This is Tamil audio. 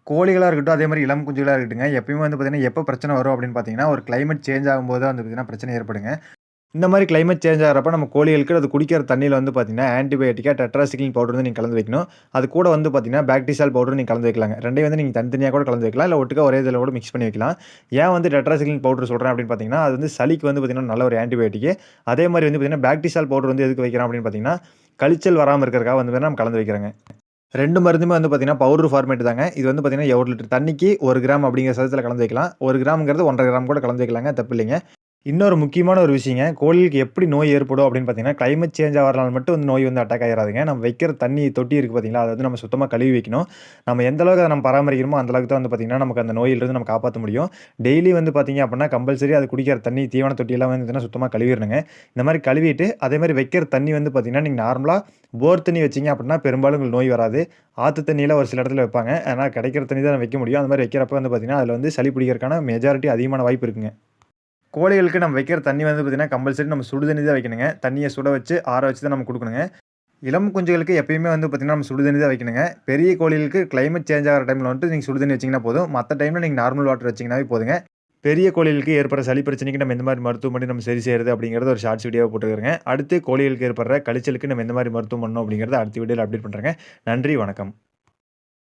கோழிகளா இருக்கட்டும், அதே மாரி இளம் குஞ்சுகளா இருக்கட்டுங்க, எப்பயுமே வந்து பார்த்தீங்கன்னா, எப்ப பிரச்சனை வரும் அப்படின்னு பார்த்தீங்கன்னா, ஒரு கிளைமேட் சேஞ்ச் ஆகும்போது தான் வந்து பார்த்தீங்கன்னா, பிரச்சனை ஏற்படுங்க. இந்த மாரி கிளைமேட் சேஞ்ச் ஆகுறப்ப நம்ம கோழிகளுக்கு அது குடிக்கிற தண்ணீல வந்து பார்த்தீங்கன்னா, ஆன்டிபயோட்டிக்கா டெட்ராசைக்ளின் பவுடர் வந்து நீங்க கலந்து வைக்கணும். அது கூட வந்து பார்த்தீங்கன்னா, பாக்டீசால் பவுடரும் நீங்க கலந்து வைக்கலாங்க. 2யும் வந்து நீங்க தனித்தனியா கூட கலந்து வைக்கலாம். இல்ல ஒட்டுக்கா ஒரே இதில கூட மிக்ஸ் பண்ணி வைக்கலாம். ஏன் வந்து டெட்ராசைக்ளின் பவுடர் சொல்றேன் அப்படின்னு பார்த்தீங்கன்னா, அது வந்து சளிக்கு வந்து பார்த்தீங்கன்னா, நல்ல ஒரு ஆன்டிபயோட்டிக். அதே மாரி வந்து பார்த்தீங்கன்னா, பாக்டீசால் பவுடர் வந்து எதுக்கு வைக்கிறோம் அப்படின்னு பார்த்தீங்கன்னா, கழிச்சல் வராம இருக்கிறதுக்காக வந்து பார்த்தீங்கன்னா, நம்ம கலந்து வைக்கிறோங்க. 2 மருந்துமே வந்து பார்த்தீங்கன்னா, பவுடர் ஃபார்மேட் தாங்க. இது வந்து பார்த்தீங்கன்னா, 1 லிட்டர் தண்ணிக்கு 1 கிராம் அப்படிங்கிற சதத்துல கலந்து வைக்கலாம். 1 கிராம்ங்கிறது 1 1/2 கிராம் கூட கலந்து வைக்கலாங்க. தப்பில்லைங்க. இன்னொரு முக்கியமான ஒரு விஷயங்க. கோழிகளுக்கு எப்படி நோய் ஏற்படும் அப்படின்னு பார்த்தீங்கன்னா, கிளைமேட் சேஞ்ச் ஆவறனால மட்டும் வந்து நோய் வந்து அட்டாக் ஆயிராதுங்க. நம்ம வைக்கிற தண்ணி தொட்டி இருக்கு பார்த்தீங்களா, அத வந்து நம்ம சுத்தமா கழுவி வைக்கணும். நம்ம எந்த அளவுக்கு அத நம்ம பராமரிக்கிறோமோ, அந்த அளவுக்கு தான் வந்து பார்த்தீங்கன்னா, நமக்கு அந்த நோயிலிருந்து நம்ம காப்பாத்த முடியும். டெய்லி வந்து பார்த்தீங்க அப்படின்னா, கம்பல்சரி அது குடிக்கிற தண்ணி, தீவன தொட்டியெல்லாம் வந்து பார்த்தீங்கன்னா, சுத்தமா கழுவிறணுங்க. இந்த மாரி கழுவிட்டு, அதே மாரி வைக்கிற தண்ணி வந்து பார்த்தீங்கன்னா, நீங்க நார்மலா போர் தண்ணி வச்சீங்க அப்படின்னா, பெரும்பாலும் உங்களுக்கு நோய் வராது. ஆத்து தண்ணியில ஒரு சில இடத்துல வைப்பாங்க. ஆனா கிடைக்கிற தண்ணி தான் வைக்க முடியும். அந்த மாரி வைக்கிறப்ப வந்து பார்த்தீங்கன்னா, அதுல வந்து சளி பிடிக்கிறதுக்கான மெஜாரிட்டி அதிகமான வாய்ப்பு இருக்குங்க. கோழிகளுக்கு நம்ம வைக்கிற தண்ணி வந்து பார்த்தீங்கன்னா, கம்பல்சரி நம்ம சுடு தண்ணி தான் வைக்கணுங்க. தண்ணிய சுட வச்சு, ஆற வச்சு தான் நம்ம குடுக்கணுங்க. இளம் குஞ்சுகளுக்கு எப்பயுமே வந்து பார்த்தீங்கன்னா, நம்ம சுடு தண்ணி தான் வைக்கணுங்க. பெரிய கோழிகளுக்கு கிளைமேட் சேஞ்ச் ஆகுற டைம்ல வந்துட்டு நீங்க சுடு தண்ணி வச்சீங்கன்னா போதும். மத்த டைம்ல நீங்க நார்மல் வாட்டர் வச்சீங்கன்னாவே போதுங்க. பெரிய கோழிகளுக்கு ஏற்படுற சளி பிரச்சனைக்கு நம்ம எந்த மாரி மருத்துவம் பண்ணி நம்ம சரி செய்றது அப்படிங்கிறத ஒரு ஷார்ட்ஸ் வீடியோவா போட்டுருக்கிறேங்க. அடுத்து கோழிகளுக்கு ஏற்படுற கழிச்சலுக்கு நம்ம எந்த மாரி மருத்துவம் பண்ணணும் அப்படிங்கிறத அடுத்த வீடியோல அப்டேட் பண்றேங்க. நன்றி, வணக்கம்.